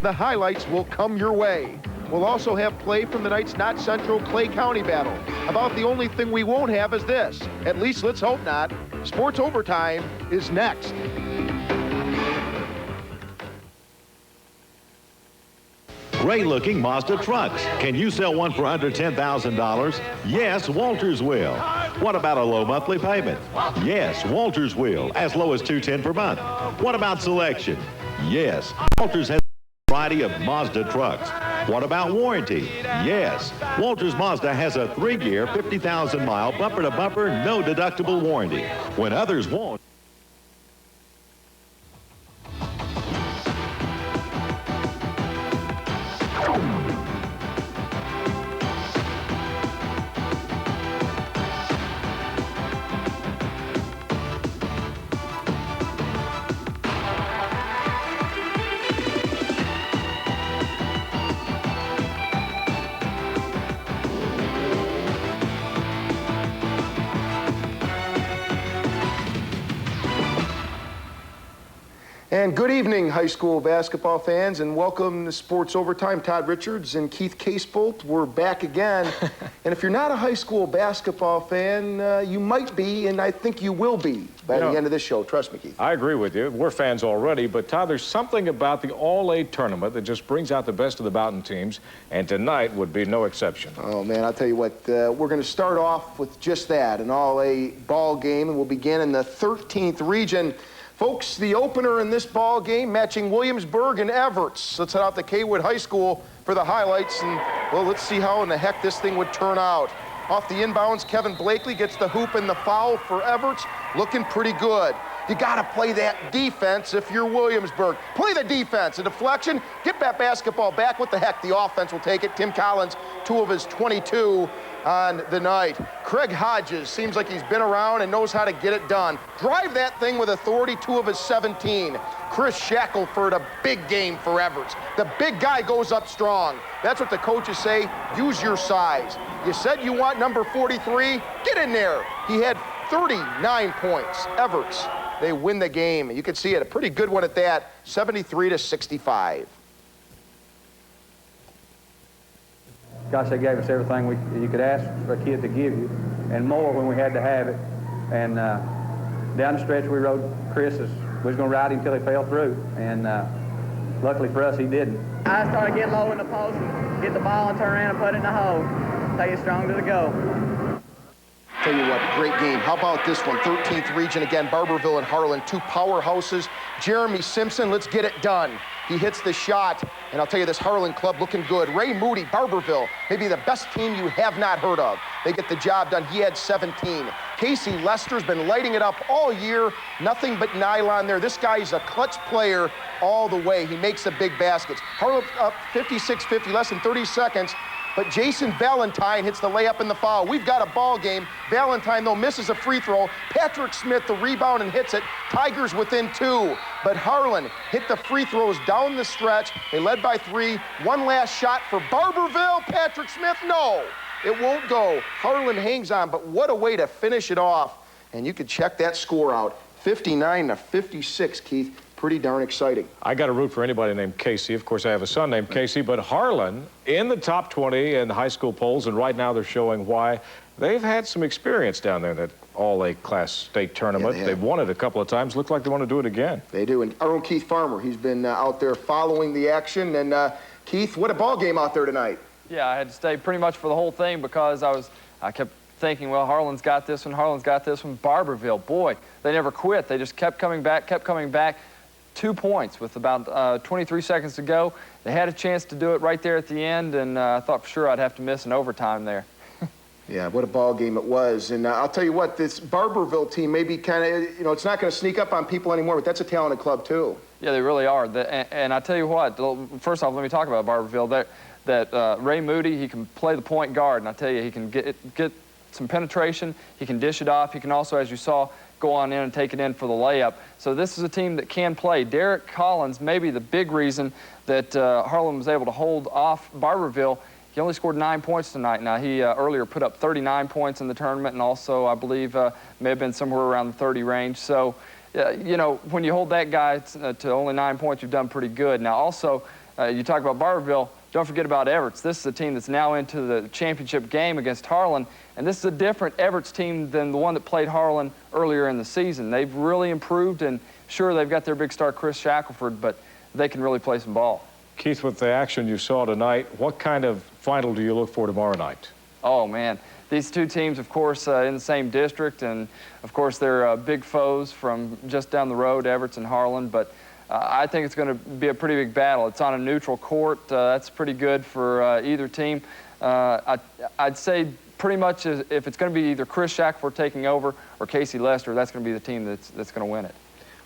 the highlights will come your way. We'll also have play from the night's Not Central Clay County battle. About the only thing we won't have is this. At least let's hope not. Sports Overtime is next. Great-looking Mazda trucks. Can you sell one for under $10,000? Yes, Walters will. What about a low monthly payment? Yes, Walters will, as low as $210 per month. What about selection? Yes, Walters has a variety of Mazda trucks. What about warranty? Yes, Walters Mazda has a 3-year, 50,000-mile bumper-to-bumper, no-deductible warranty. When others won't. And good evening, high school basketball fans, and welcome to Sports Overtime. Todd Richards and Keith Casebolt, we're back again. And if you're not a high school basketball fan, you might be, and I think you will be by the end of this show. Trust me, Keith. I agree with you. We're fans already, but Todd, there's something about the All-A tournament that just brings out the best of the Boughton teams, and tonight would be no exception. Oh, man, I'll tell you what, we're going to start off with just that, an All-A ball game, and we'll begin in the 13th region. Folks, the opener in this ball game matching Williamsburg and Everts. Let's head out to Kaywood High School for the highlights, and, well, let's see how in the heck this thing would turn out. Off the inbounds, Kevin Blakely gets the hoop and the foul for Everts. Looking pretty good. You got to play that defense if you're Williamsburg. Play the defense. A deflection, get that basketball back. What the heck? The offense will take it. Tim Collins, 2 of his 22 on the night. Craig Hodges seems like he's been around and knows how to get it done. Drive that thing with authority, 2 of his 17. Chris Shackelford, a big game for Everts. The big guy goes up strong. That's what the coaches say. Use your size. You said you want number 43? Get in there. He had 39 points. Everts, they win the game. You can see it, a pretty good one at that, 73-65. Gosh, they gave us everything you could ask for a kid to give you, and more when we had to have it. And down the stretch, we rode Chris as we was going to ride him until he fell through, and luckily for us, he didn't. I started getting low in the post, and get the ball and turn around and put it in the hole. Take it strong to the go. Tell you what, great game. How about this one? 13th region again, Barberville and Harlan, 2 powerhouses. Jeremy Simpson, let's get it done. He hits the shot, and I'll tell you, this Harlan club looking good. Ray Moody, Barberville, maybe the best team you have not heard of. They get the job done. He had 17. Casey Lester's been lighting it up all year. Nothing but nylon there. This guy's a clutch player all the way. He makes the big baskets. Harlan up 56-50, less than 30 seconds. But Jason Valentine hits the layup and the foul. We've got a ball game. Valentine, though, misses a free throw. Patrick Smith, the rebound, and hits it. Tigers within 2. But Harlan hit the free throws down the stretch. They led by 3. One last shot for Barberville. Patrick Smith, no. It won't go. Harlan hangs on, but what a way to finish it off. And you could check that score out. 59-56, Keith. Pretty darn exciting. I got to root for anybody named Casey. Of course, I have a son named Casey, but Harlan in the top 20 in the high school polls, and right now they're showing why. They've had some experience down there in that All-A Class state tournament. Yeah, they've won it a couple of times. Look like they want to do it again. They do. And our own Keith Farmer, he's been out there following the action. And Keith, what a ball game out there tonight. Yeah, I had to stay pretty much for the whole thing because I kept thinking, well, Harlan's got this one, Harlan's got this one. Barberville, boy, they never quit. They just kept coming back, kept coming back. 2 points with about 23 seconds to go. They had a chance to do it right there at the end, and I thought for sure I'd have to miss an overtime there. Yeah, what a ball game it was. And I'll tell you what, this Barberville team may be kind of, you know, it's not going to sneak up on people anymore, but that's a talented club too. Yeah, they really are. And I tell you what, first off, let me talk about Barberville. That Ray Moody, he can play the point guard, and I tell you, he can get some penetration, he can dish it off, he can also, as you saw, go on in and take it in for the layup. So this is a team that can play. Derek Collins, maybe the big reason that Harlan was able to hold off Barberville. He only scored 9 points tonight. Now, he earlier put up 39 points in the tournament, and also, I believe, may have been somewhere around the 30 range. So, you know, when you hold that guy to only 9 points, you've done pretty good. Now, also, You talk about Barberville, don't forget about Everett's. This is a team that's now into the championship game against Harlan, and this is a different Everett's team than the one that played Harlan earlier in the season. They've really improved, and sure, they've got their big star Chris Shackelford, but they can really play some ball. Keith, with the action you saw tonight, what kind of final do you look for tomorrow night? Oh, man. These two teams, of course, in the same district, and, of course, they're big foes from just down the road, Everett's and Harlan, but I think it's going to be a pretty big battle. It's on a neutral court. That's pretty good for either team. I'd say pretty much if it's going to be either Chris Shackelford taking over or Casey Lester, that's going to be the team that's going to win it.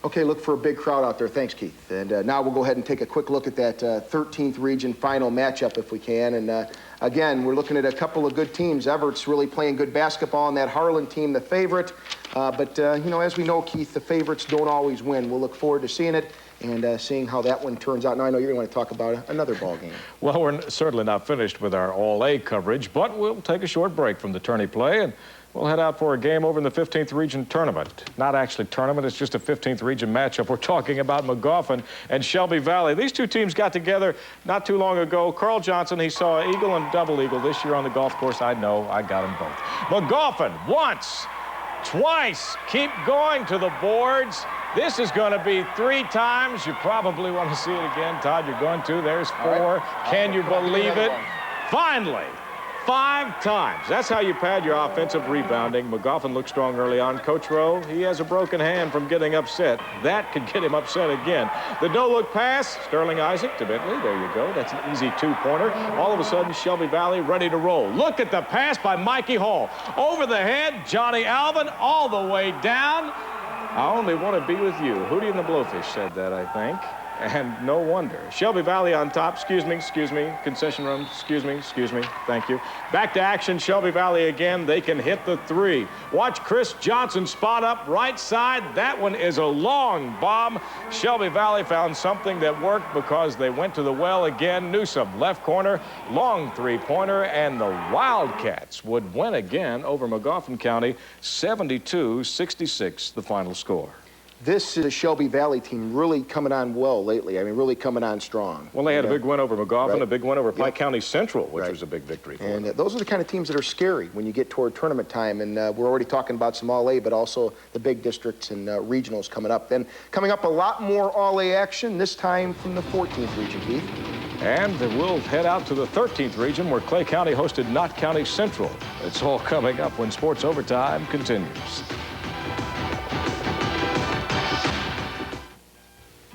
Okay, look for a big crowd out there. Thanks, Keith. And now we'll go ahead and take a quick look at that 13th region final matchup if we can. And again, we're looking at a couple of good teams. Everett's really playing good basketball, and that Harlan team, the favorite. But you know, as we know, Keith, the favorites don't always win. We'll look forward to seeing it and seeing how that one turns out. Now, I know you're going to talk about another ball game. Well, we're certainly not finished with our All-A coverage, but we'll take a short break from the tourney play, and we'll head out for a game over in the 15th region tournament. Not actually tournament, it's just a 15th region matchup. We're talking about McGoffin and Shelby Valley. These two teams got together not too long ago. Carl Johnson, he saw eagle and double eagle this year on the golf course. I know, I got them both. McGoffin once, twice, keep going to the boards. This is going to be 3 times. You probably want to see it again. Todd, you're going to. There's 4. Can you believe it? Finally, 5 times. That's how you pad your offensive rebounding. McGoffin looked strong early on. Coach Rowe, he has a broken hand from getting upset. That could get him upset again. The no-look pass, Sterling Isaac to Bentley. There you go. That's an easy 2-pointer. All of a sudden, Shelby Valley ready to roll. Look at the pass by Mikey Hall. Over the head, Johnny Alvin all the way down. I only want to be with you. Hootie and the Blowfish said that, I think. And no wonder. Shelby Valley on top. Excuse me. Concession room. Excuse me. Thank you. Back to action. Shelby Valley again. They can hit the 3. Watch Chris Johnson spot up right side. That one is a long bomb. Shelby Valley found something that worked because they went to the well again. Newsom, left corner, long 3-pointer, and the Wildcats would win again over McGoffin County, 72-66, the final score. This is a Shelby Valley team really coming on well lately. I mean, really coming on strong. Well, they had a big win over McGoffin, right. A big win over Pike County Central, which was a big victory for them. And those are the kind of teams that are scary when you get toward tournament time. And we're already talking about some All-A, but also the big districts and regionals coming up. Then coming up, a lot more All-A action, this time from the 14th region, Keith. And we'll head out to the 13th region where Clay County hosted Knott County Central. It's all coming up when Sports Overtime continues.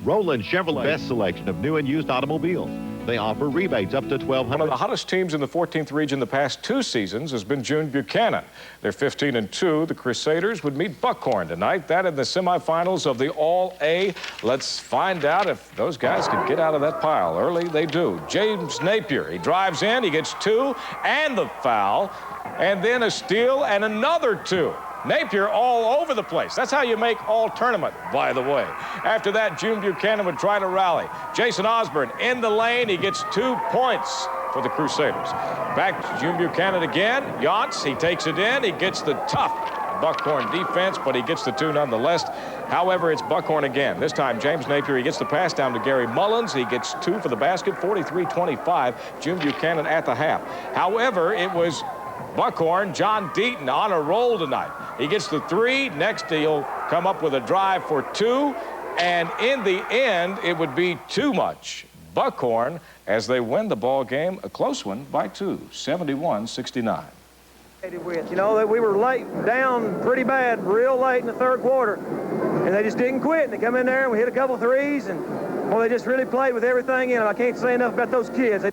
Roland Chevrolet, best selection of new and used automobiles. They offer rebates up to $1,200. One of the hottest teams in the 14th region the past 2 seasons has been June Buchanan. They're 15-2. The Crusaders would meet Buckhorn tonight. That in the semifinals of the All-A. Let's find out if those guys can get out of that pile. Early, they do. James Napier, he drives in, he gets 2 and the foul, and then a steal and another 2. Napier all over the place. That's how you make all tournament, by the way. After that, June Buchanan would try to rally. Jason Osborne in the lane. He gets 2 points for the Crusaders. Back to June Buchanan again. Yance, he takes it in. He gets the tough Buckhorn defense, but he gets the 2 nonetheless. However, it's Buckhorn again. This time, James Napier, he gets the pass down to Gary Mullins. He gets 2 for the basket, 43-25. June Buchanan at the half. However, it was Buckhorn, John Deaton on a roll tonight. He gets the 3. Next, he'll come up with a drive for 2. And in the end, it would be too much. Buckhorn, as they win the ball game, a close one by 2, 71-69. You know, we were late, down pretty bad, real late in the 3rd quarter. And they just didn't quit. And they come in there and we hit a couple threes. And, well, they just really played with everything in them. I can't say enough about those kids.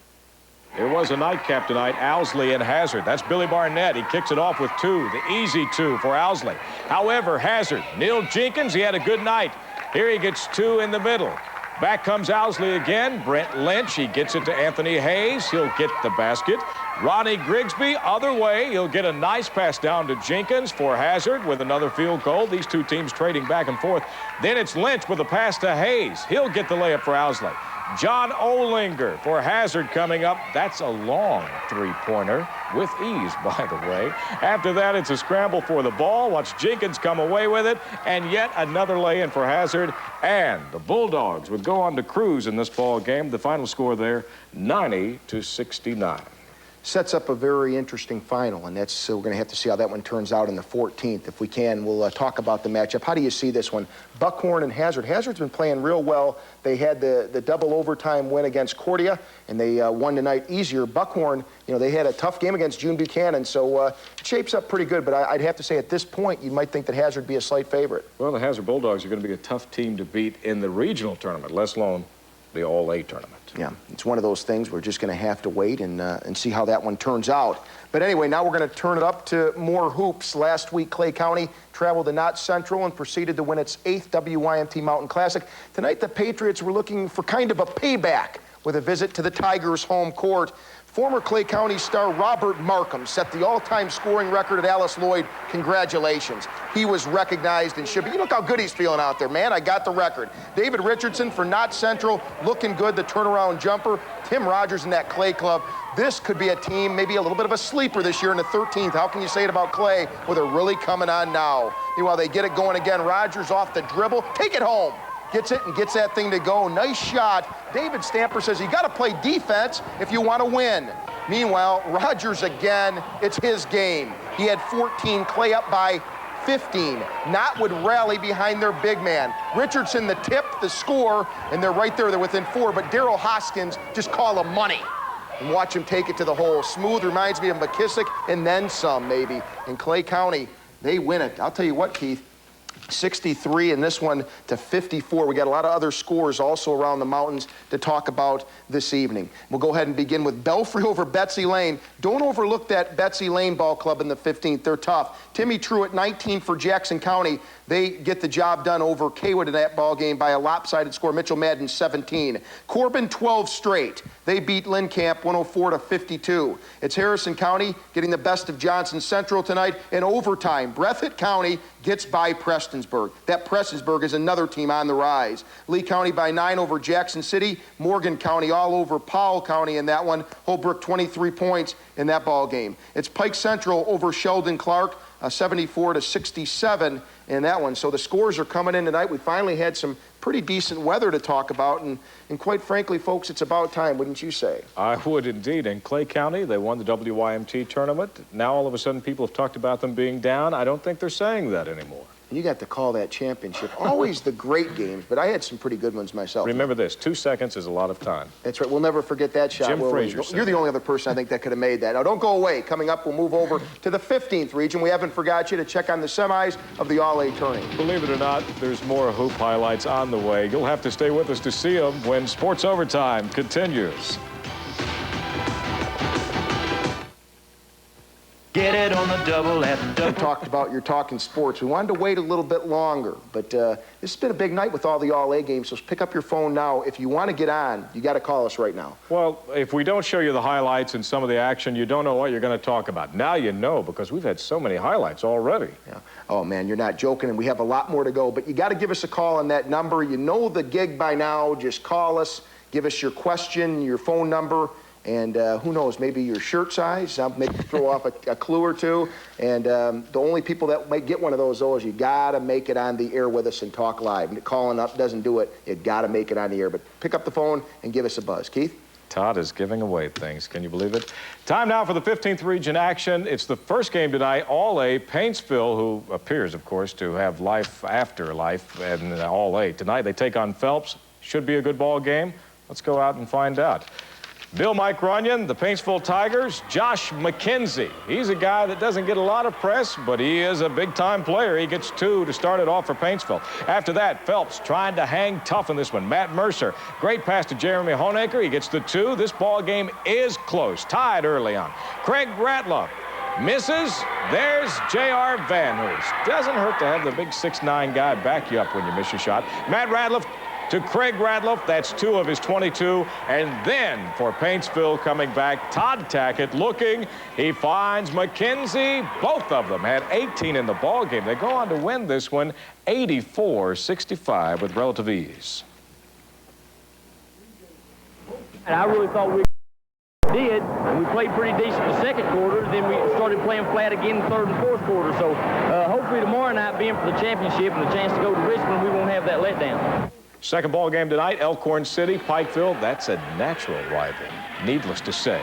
It was a nightcap tonight, Owsley and Hazard. That's Billy Barnett. He kicks it off with 2, the easy 2 for Owsley. However, Hazard, Neil Jenkins, he had a good night. Here he gets 2 in the middle. Back comes Owsley again. Brent Lynch, he gets it to Anthony Hayes. He'll get the basket. Ronnie Grigsby, other way. He'll get a nice pass down to Jenkins for Hazard with another field goal. These 2 teams trading back and forth. Then it's Lynch with a pass to Hayes. He'll get the layup for Owsley. John Olinger for Hazard coming up. That's a long three-pointer with ease, by the way. After that, it's a scramble for the ball. Watch Jenkins come away with it, and yet another lay-in for Hazard. And the Bulldogs would go on to cruise in this ball game. The final score there, 90-69. Sets up a very interesting final, and that's we're going to have to see how that one turns out in the 14th. If we can, we'll talk about the matchup. How do you see this one? Buckhorn and Hazard. Hazard's been playing real well. They had the double overtime win against Cordia, and they won tonight easier. Buckhorn, they had a tough game against June Buchanan, so it shapes up pretty good. But I'd have to say at this point, you might think that Hazard would be a slight favorite. Well, the Hazard Bulldogs are going to be a tough team to beat in the regional tournament, let alone the All-A tournament. Yeah, it's one of those things we're just going to have to wait and see how that one turns out. But anyway, now we're going to turn it up to more hoops. Last week, Clay County traveled to Knott Central and proceeded to win its 8th WYMT Mountain Classic. Tonight, the Patriots were looking for kind of a payback with a visit to the Tigers' home court. Former Clay County star Robert Markham set the all-time scoring record at Alice Lloyd. Congratulations. He was recognized and should be. You look how good he's feeling out there, man. I got the record. David Richardson for Knott Central, looking good, the turnaround jumper. Tim Rogers in that Clay club. This could be a team, maybe a little bit of a sleeper this year in the 13th. How can you say it about Clay? Well, they're really coming on now. Meanwhile, they get it going again. Rogers off the dribble. Take it home. Gets it and gets that thing to go. Nice shot. David Stamper says you got to play defense if you want to win. Meanwhile, Rogers again, it's his game. He had 14, Clay up by 15. Knott would rally behind their big man. Richardson the tip, the score, and they're right there. They're within 4, but Darrell Hoskins just call him money. And watch him take it to the hole. Smooth reminds me of McKissick and then some, maybe. In Clay County, they win it. I'll tell you what, Keith. 63 in this one to 54. We got a lot of other scores also around the mountains to talk about this evening. We'll go ahead and begin with Belfry over Betsy Lane. Don't overlook that Betsy Lane ball club in the 15th. They're tough. Timmy Truitt, 19 for Jackson County. They get the job done over Kaywood in that ball game by a lopsided score. Mitchell Madden, 17. Corbin, 12 straight. They beat Lynn Camp 104-52. It's Harrison County getting the best of Johnson Central tonight in overtime. Breathitt County gets by Prestonsburg. That Prestonsburg is another team on the rise. Lee County by 9 over Jackson City. Morgan County all over Powell County in that one. Holbrook 23 points in that ball game. It's Pike Central over Sheldon Clark. 74-67 in that one. So the scores are coming in tonight. We finally had some pretty decent weather to talk about, and quite frankly, folks, it's about time, wouldn't you say? I would indeed. In Clay County, they won the WYMT tournament. Now all of a sudden people have talked about them being down. I don't think they're saying that anymore. You got to call that championship. Always the great games, but I had some pretty good ones myself. Remember this, 2 seconds is a lot of time. That's right. We'll never forget that shot. Jim Frazier. You're the only other person I think that could have made that. Now, don't go away. Coming up, we'll move over to the 15th region. We haven't forgot you to check on the semis of the All-A tourney. Believe it or not, there's more hoop highlights on the way. You'll have to stay with us to see them when Sports Overtime continues. Get it on the double at You talked about your talking sports. We wanted to wait a little bit longer, but this has been a big night with all the All-A games, so pick up your phone now. If you want to get on, you got to call us right now. Well, if we don't show you the highlights and some of the action, you don't know what you're going to talk about. Now you know, because we've had so many highlights already. Yeah. Oh, man, you're not joking, and we have a lot more to go, but you got to give us a call on that number. You know the gig by now. Just call us, give us your question, your phone number, and who knows, maybe your shirt size. I'll maybe throw off a clue or two. And the only people that might get one of those is you got to make it on the air with us and talk live. And calling up doesn't do it. You got to make it on the air. But pick up the phone and give us a buzz. Keith? Todd is giving away things. Can you believe it? Time now for the 15th region action. It's the first game tonight. All-A, Paintsville, who appears, of course, to have life after life and All-A. Tonight they take on Phelps. Should be a good ball game. Let's go out and find out. Bill Mike Runyon, the Paintsville Tigers. Josh McKenzie. He's a guy that doesn't get a lot of press, but he is a big-time player. He gets 2 to start it off for Paintsville. After that, Phelps trying to hang tough in this one. Matt Mercer, great pass to Jeremy Honecker. He gets the 2. This ball game is close, tied early on. Craig Ratliff misses. There's J.R. Vanhurst. Doesn't hurt to have the big 6'9" guy back you up when you miss your shot. Matt Ratliff to Craig Ratliff. That's 2 of his 22. And then for Paintsville coming back, Todd Tackett looking. He finds McKenzie. Both of them had 18 in the ball game. They go on to win this one 84-65 with relative ease. And I really thought we did, and we played pretty decent the second quarter. Then we started playing flat again the third and fourth quarter. So hopefully tomorrow night, being for the championship and the chance to go to Richmond, we won't have that letdown. Second ball game tonight, Elkhorn City, Pikeville. That's a natural rival, needless to say.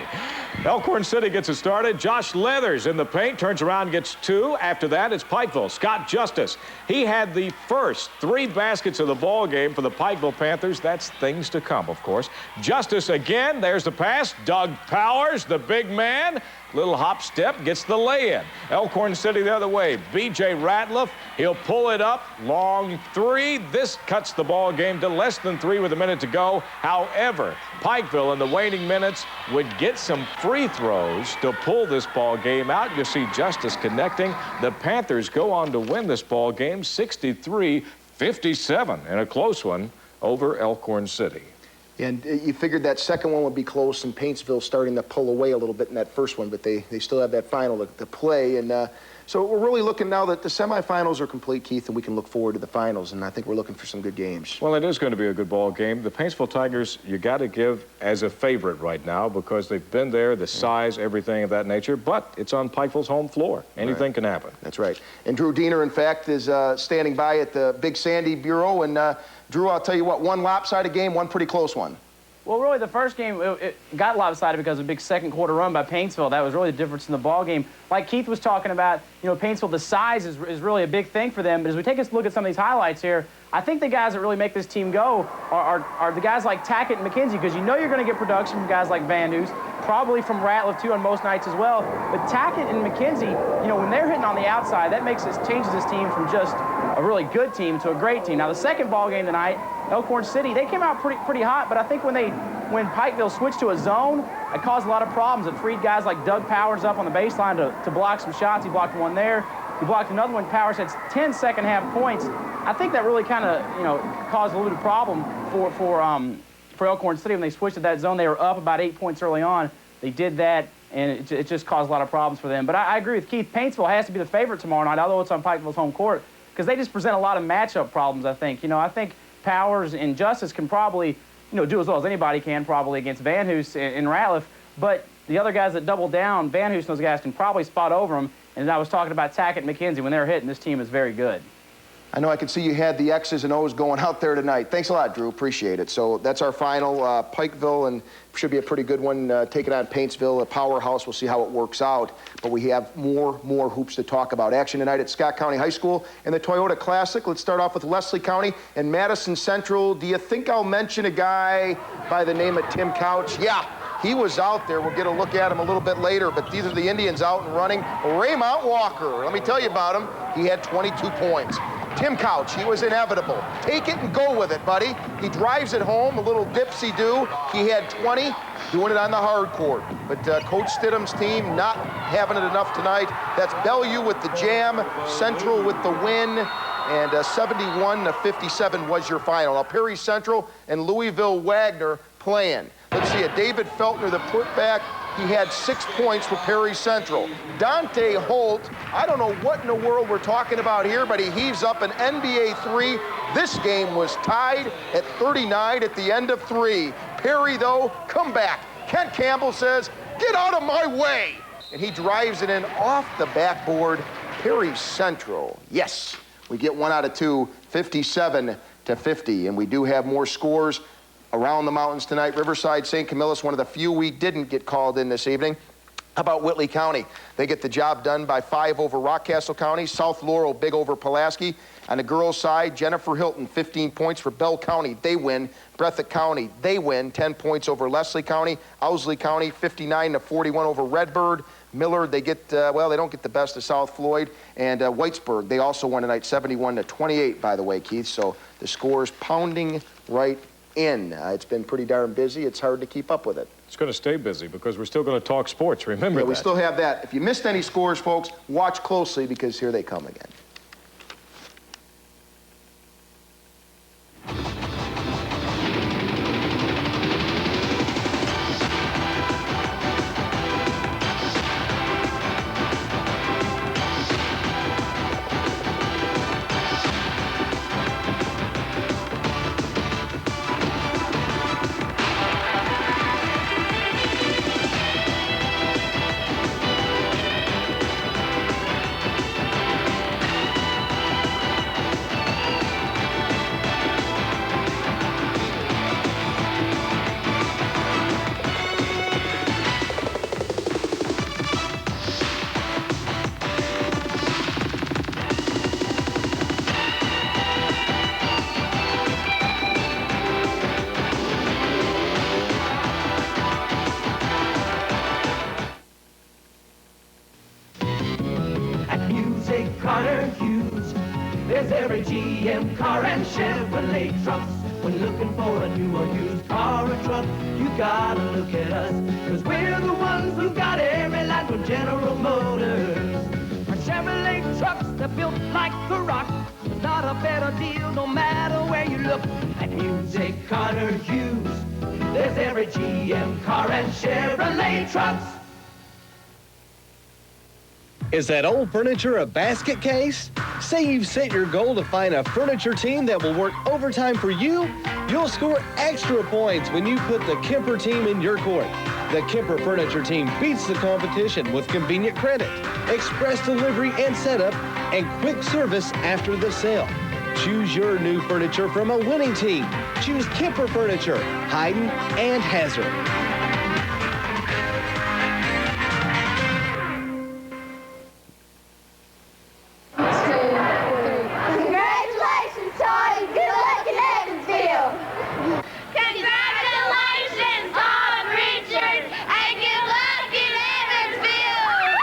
Elkhorn City gets it started. Josh Leathers in the paint, turns around, gets 2. After that, it's Pikeville. Scott Justice. He had the first 3 baskets of the ball game for the Pikeville Panthers. That's things to come, of course. Justice again. There's the pass. Doug Powers, the big man. Little hop step, gets the lay-in. Elkhorn City the other way. B.J. Ratliff, he'll pull it up. Long 3. This cuts the ball game to less than 3 with a minute to go. However, Pikeville in the waning minutes would get some free throws to pull this ball game out. You see Justice connecting. The Panthers go on to win this ball game 63-57 in a close one over Elkhorn City. And you figured that second one would be close, and Paintsville starting to pull away a little bit in that first one, but they still have that final to play. And so we're really looking now that the semifinals are complete, Keith, and we can look forward to the finals, and I think we're looking for some good games. Well, it is going to be a good ball game. The Paintsville Tigers, you got to give as a favorite right now because they've been there, the size, everything of that nature, but it's on Pikeville's home floor. Anything can happen. That's right. And Drew Diener, in fact, is standing by at the Big Sandy Bureau, and Drew, I'll tell you what, one lopsided game, one pretty close one. Well, really, the first game, it got lopsided because of a big second quarter run by Paintsville. That was really the difference in the ball game. Like Keith was talking about, you know, Paintsville, the size is really a big thing for them. But as we take a look at some of these highlights here, I think the guys that really make this team go are the guys like Tackett and McKenzie, because you know you're going to get production from guys like Van Noos, probably from Ratliff, too, on most nights as well. But Tackett and McKenzie, you know, when they're hitting on the outside, that changes this team from just a really good team to a great team. Now, the second ball game tonight, Elkhorn City, they came out pretty hot, but I think when Pikeville switched to a zone, it caused a lot of problems. It freed guys like Doug Powers up on the baseline to block some shots. He blocked one there. He blocked another one. Powers had 10 second-half points. I think that really kind of, you know, caused a little bit of problem for Elkhorn City when they switched to that zone. They were up about 8 points early on. They did that, and it just caused a lot of problems for them. But I agree with Keith. Paintsville has to be the favorite tomorrow night, although it's on Pikeville's home court, because they just present a lot of matchup problems, I think. You know, I think Powers and Justice can probably, you know, do as well as anybody can probably against Van Hoos and Ratliff. But the other guys that double down, Van Hoos and those guys can probably spot over them. And I was talking about Tackett and McKenzie. When they're hitting, this team is very good. I know I could see you had the X's and O's going out there tonight. Thanks a lot, Drew. Appreciate it. So that's our final, Pikeville, and should be a pretty good one. Taking on Paintsville, a powerhouse. We'll see how it works out. But we have more hoops to talk about. Action tonight at Scott County High School and the Toyota Classic. Let's start off with Leslie County and Madison Central. Do you think I'll mention a guy by the name of Tim Couch? Yeah. He was out there. We'll get a look at him a little bit later, but these are the Indians out and running. Raymount Walker, let me tell you about him. He had 22 points. Tim Couch, he was inevitable. Take it and go with it, buddy. He drives it home, a little dipsy-do. He had 20, doing it on the hard court. But Coach Stidham's team not having it enough tonight. That's Bellevue with the jam, Central with the win, and 71-57 was your final. Now, Perry Central and Louisville Wagner playing. Let's see it. David Feltner, the putback, he had 6 points for Perry Central. Dante Holt, I don't know what in the world we're talking about here, but he heaves up an NBA three. This game was tied at 39 at the end of 3. Perry, though, come back. Kent Campbell says, get out of my way. And he drives it in off the backboard. Perry Central, yes, we get 1 out of 2, 57-50. And we do have more scores around the mountains tonight. Riverside, St. Camillus, one of the few we didn't get called in this evening. How about Whitley County? They get the job done by 5 over Rockcastle County. South Laurel, big over Pulaski. On the girls' side, Jennifer Hilton, 15 points for Bell County. They win. Breathitt County, they win. 10 points over Leslie County. Owsley County, 59-41 over Redbird. Millard, they get, well, they don't get the best of South Floyd. And Whitesburg, they also won tonight, 71-28, by the way, Keith. So the score's pounding right in. It's been pretty darn busy. It's hard to keep up with it. It's going to stay busy because we're still going to talk sports. Remember that. We still have that. If you missed any scores, folks, watch closely because here they come again. GM car and Chevrolet trucks. When looking for a new or used car or truck, you gotta look at us, 'cause we're the ones who got every line from General Motors. Our Chevrolet trucks, they're built like a rock. Not a better deal, no matter where you look. At Music Carter Hughes, there's every GM car and Chevrolet trucks. Is that old furniture a basket case? Say you've set your goal to find a furniture team that will work overtime for you. You'll score extra points when you put the Kemper team in your court. The Kemper Furniture Team beats the competition with convenient credit, express delivery and setup, and quick service after the sale. Choose your new furniture from a winning team. Choose Kemper Furniture, Hayden and Hazard. Congratulations, Todd, and good luck in Evansville. Congratulations, Todd Richards, and good luck in Evansville.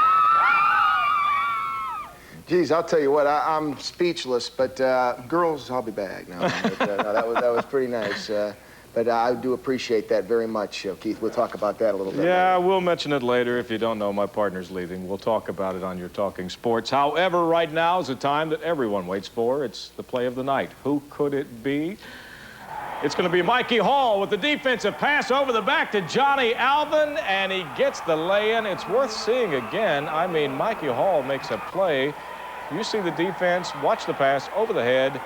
Geez, I'll tell you what, I'm speechless, but girls, I'll be back now. But, no, that was pretty nice. But I do appreciate that very much, Keith. We'll talk about that a little bit Yeah, later. we'll mention it later. If you don't know, my partner's leaving. We'll talk about it on your Talking Sports. However, right now is the time that everyone waits for. It's the play of the night. Who could it be? It's going to be Mikey Hall with the defensive pass over the back to Johnny Alvin, and he gets the lay-in. It's worth seeing again. I mean, Mikey Hall makes a play. You see the defense, watch the pass over the head,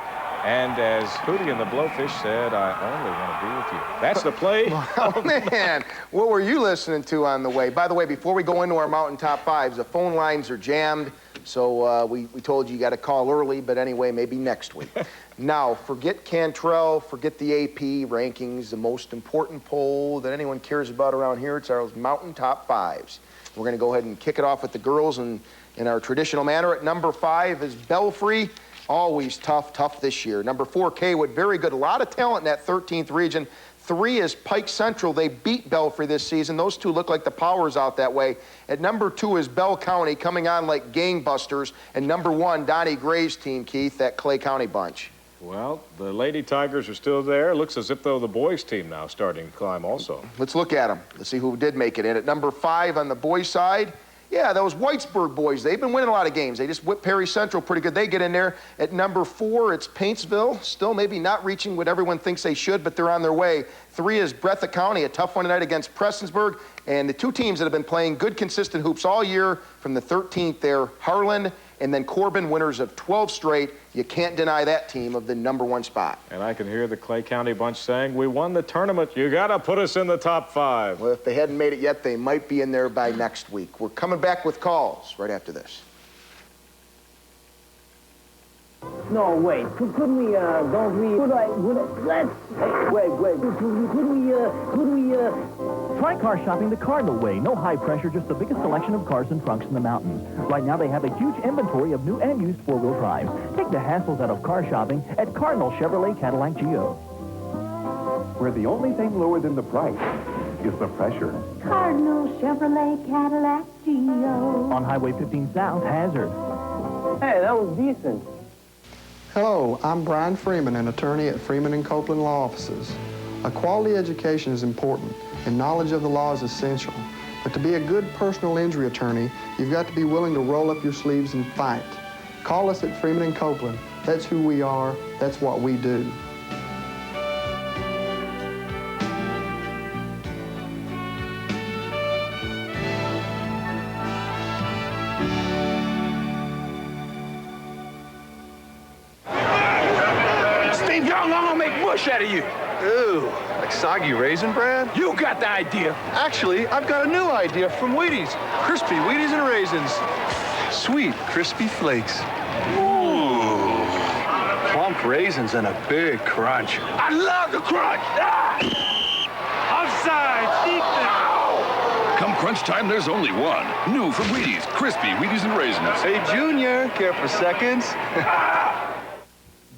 and as Hootie and the Blowfish said, I only want to be with you. That's the play. Oh, man, what were you listening to on the way? By the way, before we go into our Mountain Top 5s, the phone lines are jammed, so we told you got to call early, but anyway, maybe next week. Now, forget Cantrell, forget the AP rankings, the most important poll that anyone cares about around here. It's our Mountain Top 5s. We're going to go ahead and kick it off with the girls in our traditional manner. At number 5 is Belfry. Always tough this year. Number 4, Kaywood, very good. A lot of talent in that 13th region. 3 is Pike Central. They beat Belfry this season. Those two look like the powers out that way. At number 2 is Bell County, coming on like gangbusters. And number 1, Donnie Gray's team, Keith, that Clay County bunch. Well, the Lady Tigers are still there. Looks as if, though, the boys' team now starting to climb also. Let's look at them. Let's see who did make it in. At number 5 on the boys' side, yeah, those Whitesburg boys, they've been winning a lot of games. They just whipped Perry Central pretty good. They get in there. At number 4, it's Paintsville. Still maybe not reaching what everyone thinks they should, but they're on their way. 3 is Breathitt County, a tough one tonight against Prestonsburg. And the two teams that have been playing good, consistent hoops all year from the 13th there, Harlan and then Corbin, winners of 12 straight. You can't deny that team of the number 1 spot. And I can hear the Clay County bunch saying, we won the tournament. You got to put us in the top 5. Well, if they hadn't made it yet, they might be in there by next week. We're coming back with calls right after this. No, wait. Couldn't we, Try car shopping the Cardinal way. No high pressure, just the biggest selection of cars and trunks in the mountains. Right now, they have a huge inventory of new and used four-wheel drives. Take the hassles out of car shopping at Cardinal Chevrolet Cadillac Geo. Where the only thing lower than the price is the pressure. Cardinal Chevrolet Cadillac Geo. On Highway 15 South, Hazard. Hey, that was decent. Hello, I'm Brian Freeman, an attorney at Freeman & Copeland Law Offices. A quality education is important, and knowledge of the law is essential. But to be a good personal injury attorney, you've got to be willing to roll up your sleeves and fight. Call us at Freeman & Copeland. That's who we are. That's what we do. Steve Young, I'm gonna make mush out of you. Ooh, like soggy raisin bran? You got the idea. Actually, I've got a new idea from Wheaties. Crispy Wheaties and raisins. Sweet, crispy flakes. Ooh. Plump raisins and a big crunch. I love the crunch. Ah! Offside, deep now. Come crunch time, there's only one. New from Wheaties, crispy Wheaties and raisins. Hey, Junior, care for seconds?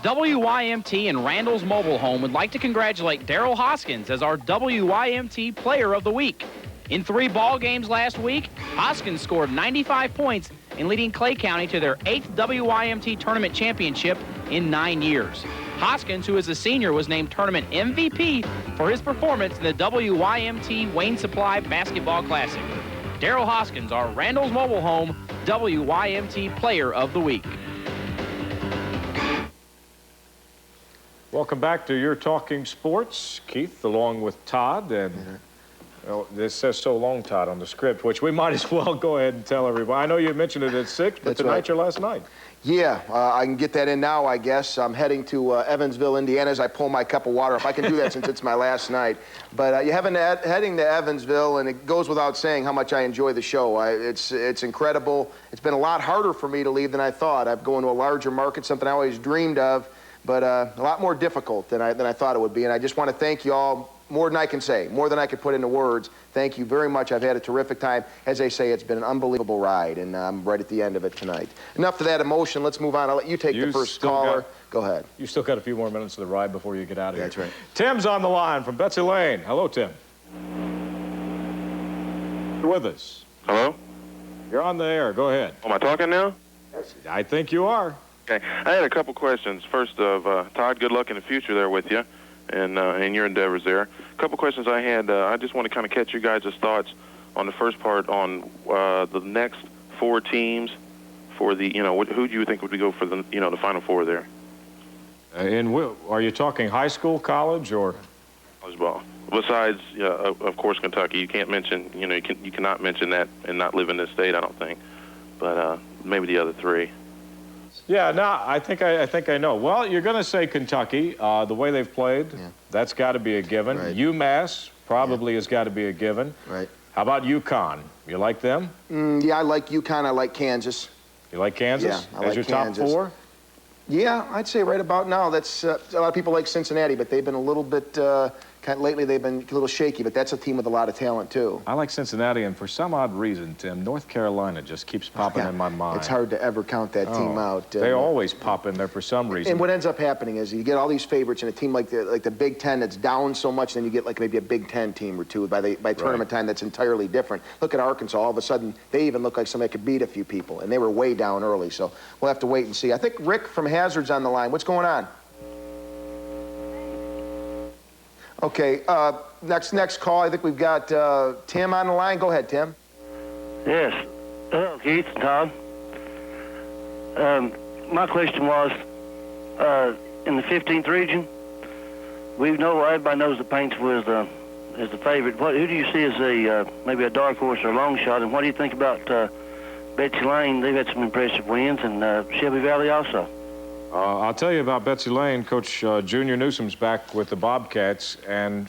WYMT and Randall's Mobile Home would like to congratulate Daryl Hoskins as our WYMT Player of the Week. In 3 ball games last week, Hoskins scored 95 points in leading Clay County to their 8th WYMT Tournament Championship in 9 years. Hoskins, who is a senior, was named tournament MVP for his performance in the WYMT Wayne Supply Basketball Classic. Daryl Hoskins, our Randall's Mobile Home WYMT Player of the Week. Welcome back to Your Talking Sports. Keith, along with Todd, and well, this says so long, Todd, on the script, which we might as well go ahead and tell everybody. I know you mentioned it at 6, but That's tonight's right. your last night. Yeah, I can get that in now, I guess. I'm heading to Evansville, Indiana, as I pull my cup of water. If I can do that since it's my last night. But heading to Evansville, and it goes without saying how much I enjoy the show. It's incredible. It's been a lot harder for me to leave than I thought. I'm going to a larger market, something I always dreamed of, but a lot more difficult than I thought it would be. And I just want to thank you all more than I can say, more than I could put into words. Thank you very much. I've had a terrific time. As they say, it's been an unbelievable ride, and I'm right at the end of it tonight. Enough of that emotion. Let's move on. I'll let you take the first caller. Go ahead. You still got a few more minutes of the ride before you get out of here. That's right. Tim's on the line from Betsy Lane. Hello, Tim. You're with us. Hello? You're on the air. Go ahead. Am I talking now? I think you are. Okay. I had a couple questions. First of, Todd, good luck in the future there with you and in your endeavors there. A couple questions I had. I just want to kind of catch you guys' thoughts on the first part on the next 4 teams for the, who do you think would go for the, the Final Four there? Are you talking high school, college, or? College ball. Besides, of course, Kentucky. You can't mention, you cannot mention that and not live in this state, I don't think. But maybe the other 3. Yeah, no, I think I know. Well, you're going to say Kentucky, the way they've played, that's got to be a given. Right. UMass probably has got to be a given. Right. How about UConn? You like them? Yeah, I like UConn. I like Kansas. You like Kansas? Yeah, I like your Kansas. Top 4? Yeah, I'd say right about now. That's a lot of people like Cincinnati, but they've been a little bit lately. They've been a little shaky, but that's a team with a lot of talent too. I like Cincinnati, and for some odd reason, Tim, North Carolina just keeps popping in my mind. It's hard to ever count that team out. They always pop in there for some reason. And what ends up happening is you get all these favorites in a team like the Big Ten that's down so much, then you get like maybe a Big Ten team or two by tournament time that's entirely different. Look at Arkansas. All of a sudden, they even look like somebody could beat a few people, and they were way down early. So we'll have to wait and see. I think Rick from Hazard's on the line. What's going on? Okay, next call. I think we've got Tim on the line. Go ahead, Tim. Yes. Hello, Keith and Todd. My question was, in the 15th region, we know everybody knows that Paintsville is the favorite. Who do you see as maybe a dark horse or a long shot? And what do you think about Betsy Lane? They've had some impressive wins, and Shelby Valley also. I'll tell you about Betsy Lane. Coach Junior Newsom's back with the Bobcats, and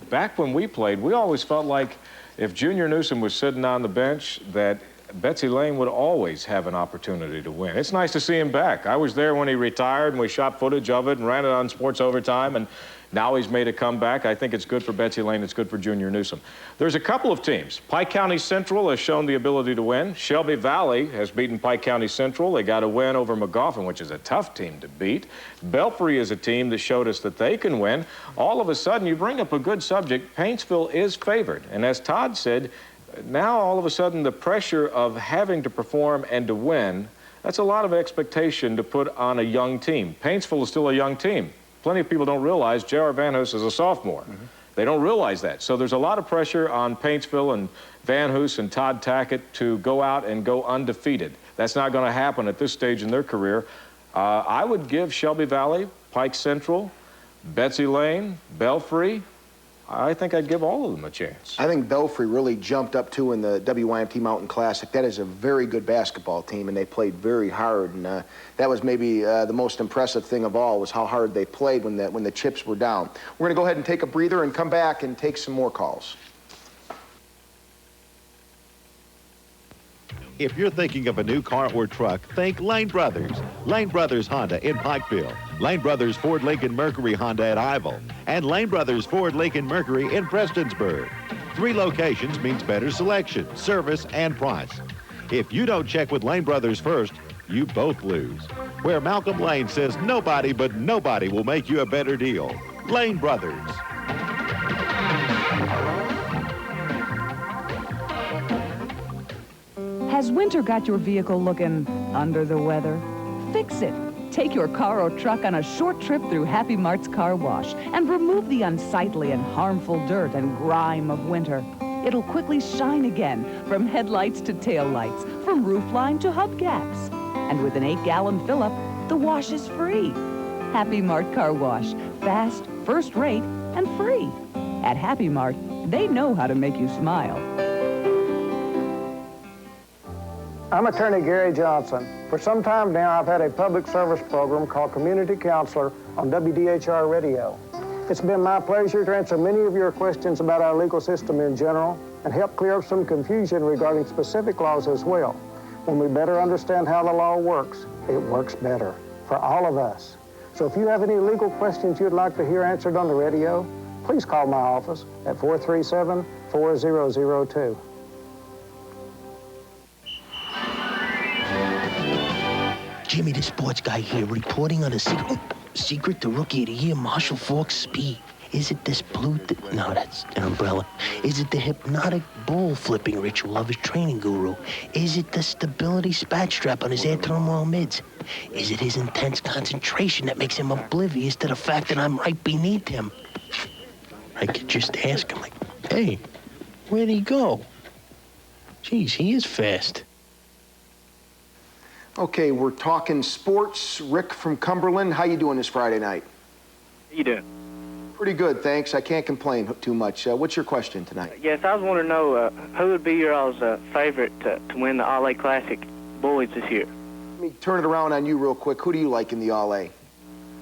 back when we played, we always felt like if Junior Newsom was sitting on the bench, that Betsy Lane would always have an opportunity to win. It's nice to see him back. I was there when he retired, and we shot footage of it and ran it on Sports Overtime, and now he's made a comeback. I think it's good for Betsy Lane. It's good for Junior Newsom. There's a couple of teams. Pike County Central has shown the ability to win. Shelby Valley has beaten Pike County Central. They got a win over McGoffin, which is a tough team to beat. Belfry is a team that showed us that they can win. All of a sudden, you bring up a good subject. Paintsville is favored. And as Todd said, now all of a sudden the pressure of having to perform and to win, that's a lot of expectation to put on a young team. Paintsville is still a young team. Plenty of people don't realize J.R. Van Hoos is a sophomore. Mm-hmm. They don't realize that. So there's a lot of pressure on Paintsville and Van Hoos and Todd Tackett to go out and go undefeated. That's not going to happen at this stage in their career. I would give Shelby Valley, Pike Central, Betsy Lane, Belfry, I think I'd give all of them a chance. I think Belfry really jumped up, too, in the WYMT Mountain Classic. That is a very good basketball team, and they played very hard. And that was maybe the most impressive thing of all, was how hard they played when the chips were down. We're going to go ahead and take a breather and come back and take some more calls. If you're thinking of a new car or truck, think Lane Brothers. Lane Brothers Honda in Pikeville. Lane Brothers Ford Lincoln Mercury Honda at Ivel. And Lane Brothers Ford Lincoln Mercury in Prestonsburg. 3 locations means better selection, service, and price. If you don't check with Lane Brothers first, you both lose. Where Malcolm Lane says nobody but nobody will make you a better deal. Lane Brothers. Has winter got your vehicle looking under the weather? Fix it. Take your car or truck on a short trip through Happy Mart's Car Wash and remove the unsightly and harmful dirt and grime of winter. It'll quickly shine again, from headlights to taillights, from roofline to hubcaps. And with an 8-gallon fill-up, the wash is free. Happy Mart Car Wash. Fast, first rate, and free. At Happy Mart, they know how to make you smile. I'm attorney Gary Johnson. For some time now, I've had a public service program called Community Counselor on WDHR Radio. It's been my pleasure to answer many of your questions about our legal system in general and help clear up some confusion regarding specific laws as well. When we better understand how the law works, it works better for all of us. So if you have any legal questions you'd like to hear answered on the radio, please call my office at 437-4002. Jimmy, the sports guy here, reporting on a secret to Rookie of the Year, Marshall Faulk's speed. Is it this blue... no, that's an umbrella. Is it the hypnotic bull-flipping ritual of his training guru? Is it the stability spat strap on his air turmoil mids? Is it his intense concentration that makes him oblivious to the fact that I'm right beneath him? I could just ask him, like, hey, where'd he go? Geez, he is fast. Okay, we're talking sports. Rick from Cumberland, how you doing this Friday night? How you doing? Pretty good, thanks. I can't complain too much. What's your question tonight? Yes, I was wanting to know who would be your all's favorite to win the All-A Classic boys this year? Let me turn it around on you real quick. Who do you like in the All-A?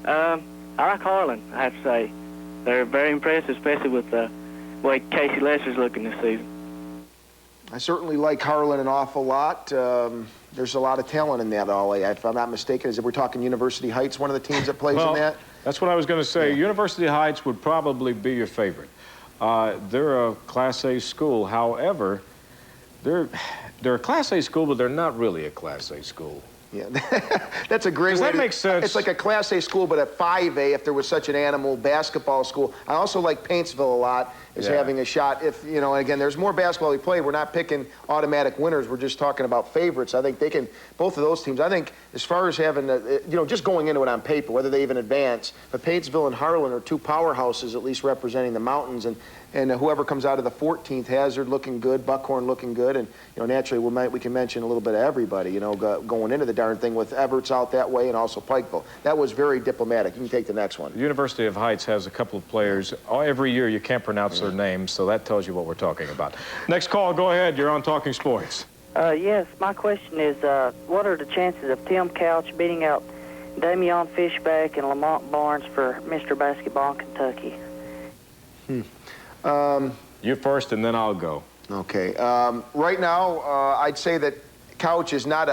I like Harlan, I have to say. They're very impressive, especially with the way Casey Lester's looking this season. I certainly like Harlan an awful lot. There's a lot of talent in that All-A. If I'm not mistaken, we're talking University Heights, one of the teams that plays in that? That's what I was going to say. Yeah. University Heights would probably be your favorite. They're a Class A school. However, they're a Class A school, but they're not really a Class A school. Yeah, that's a great way. Does that make sense? It's like a Class A school, but a 5A if there was such an animal basketball school. I also like Paintsville a lot as having a shot. If, you know, again, there's more basketball we play. We're not picking automatic winners. We're just talking about favorites. I think they can, both of those teams, I think as far as having, just going into it on paper, whether they even advance, but Paintsville and Harlan are two powerhouses at least representing the mountains, and whoever comes out of the 14th, Hazard looking good, Buckhorn looking good, and naturally we can mention a little bit of everybody, going into the darn thing with Everett's out that way and also Pikeville. That was very diplomatic. You can take the next one. The University of Heights has a couple of players. Every year you can't pronounce their names, so that tells you what we're talking about. Next call, go ahead. You're on Talking Sports. Yes, my question is, what are the chances of Tim Couch beating out Damian Fishback and Lamont Barnes for Mr. Basketball in Kentucky? You first, and then I'll go. Okay. Right now, I'd say that Couch is not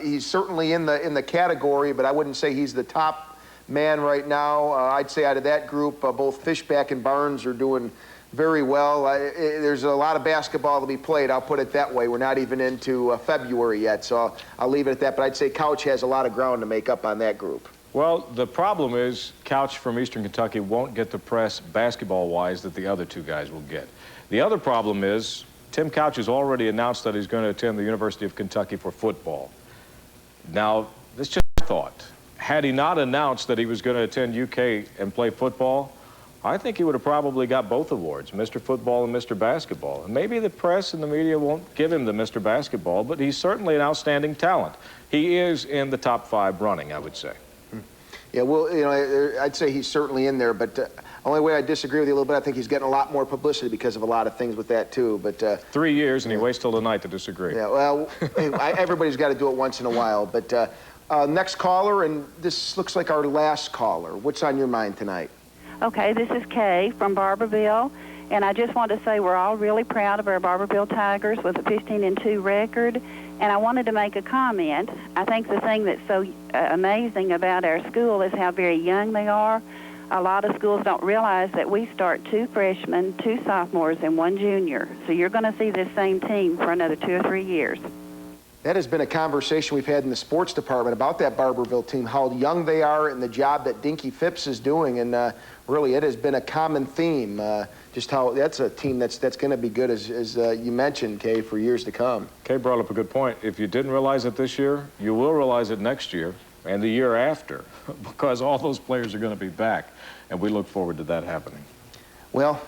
he's certainly in the category, but I wouldn't say he's the top man right now. I'd say out of that group, both Fishback and Barnes are doing very well. There's a lot of basketball to be played, I'll put it that way. We're not even into February yet, so I'll leave it at that. But I'd say Couch has a lot of ground to make up on that group. Well, the problem is Couch from Eastern Kentucky won't get the press basketball-wise that the other two guys will get. The other problem is Tim Couch has already announced that he's going to attend the University of Kentucky for football. Now, this just a thought. Had he not announced that he was going to attend UK and play football, I think he would have probably got both awards, Mr. Football and Mr. Basketball. And maybe the press and the media won't give him the Mr. Basketball, but he's certainly an outstanding talent. He is in the top 5 running, I would say. Yeah, well, I'd say he's certainly in there, but the only way I disagree with you a little bit, I think he's getting a lot more publicity because of a lot of things with that, too. But 3 years, and he waits till tonight to disagree. Yeah, well, everybody's got to do it once in a while. But next caller, and this looks like our last caller. What's on your mind tonight? Okay, this is Kay from Barberville, and I just want to say we're all really proud of our Barberville Tigers with a 15-2 record, and I wanted to make a comment. I think the thing that's so amazing about our school is how very young they are. A lot of schools don't realize that we start 2 freshmen, 2 sophomores, and 1 junior. So you're going to see this same team for another 2 or 3 years. That has been a conversation we've had in the sports department about that Barberville team, how young they are and the job that Dinky Phipps is doing. And really, it has been a common theme, just how that's a team that's going to be good, as you mentioned, Kay, for years to come. Kay brought up a good point. If you didn't realize it this year, you will realize it next year. and the year after, because all those players are going to be back, and we look forward to that happening. Well,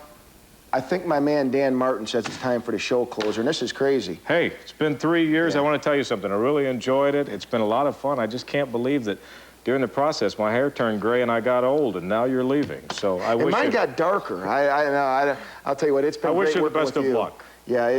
I think my man Dan Martin says it's time for the show closer, and this is crazy. Hey, it's been 3 years. I want to tell you something. I really enjoyed it. It's been a lot of fun. I just can't believe that during the process, my hair turned gray and I got old, and now you're leaving. So I wish mine got darker. I'll tell you what, it's been great working with you. I wish you the best of luck. Yeah,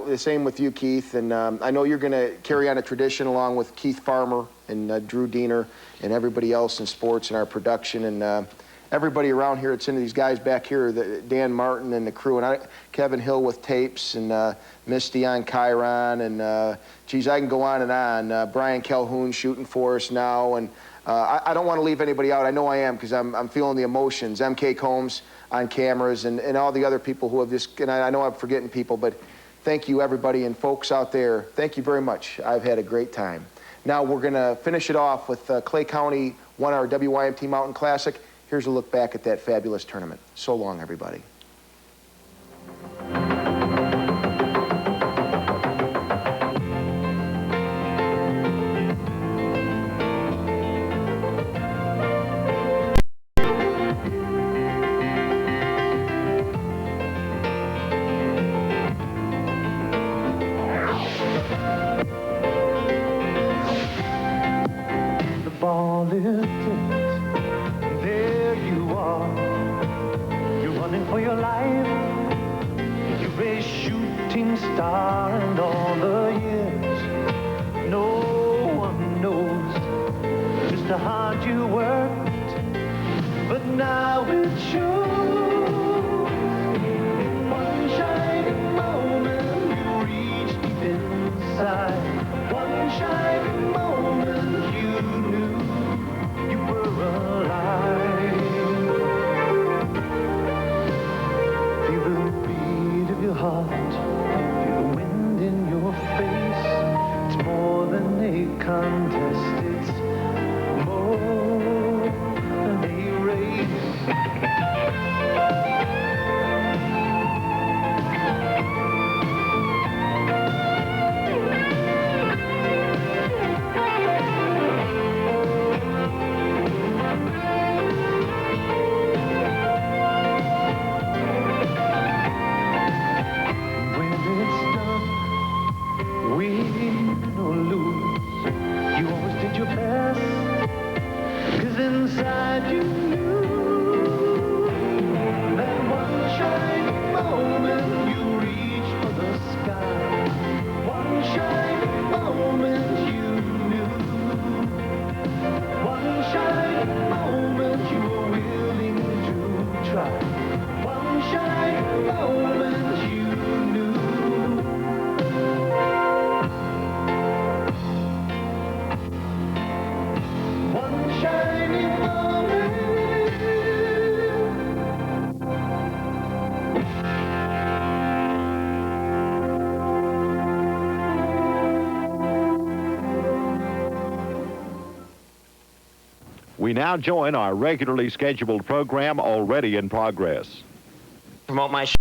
the same with you, Keith. And I know you're going to carry on a tradition along with Keith Farmer and Drew Diener and everybody else in sports and our production and everybody around here. It's into these guys back here, Dan Martin and the crew, and Kevin Hill with tapes and Misty on Chiron. And, geez, I can go on and on. Brian Calhoun shooting for us now. And I don't want to leave anybody out. I know I am because I'm feeling the emotions. MK Combs on cameras and all the other people who have just, and I know I'm forgetting people, but thank you, everybody, and folks out there. Thank you very much. I've had a great time. Now we're going to finish it off with Clay County won our WYMT Mountain Classic. Here's a look back at that fabulous tournament. So long, everybody. There you are, you're running for your life. You're a shooting star, and all the years no one knows just how hard you worked, but now it shows. In one shining moment you reached deep inside. One shining moment you knew you were alive. Feel the beat of your heart, feel the wind in your face. It's more than a contest, it's more than a race. Win or lose, you always did your best, 'cause inside you knew that one shining moment you reached for the sky. One shining moment you knew. One shining moment you were willing to try. One shining moment you knew. Shining moment. We now join our regularly scheduled program already in progress. Promote my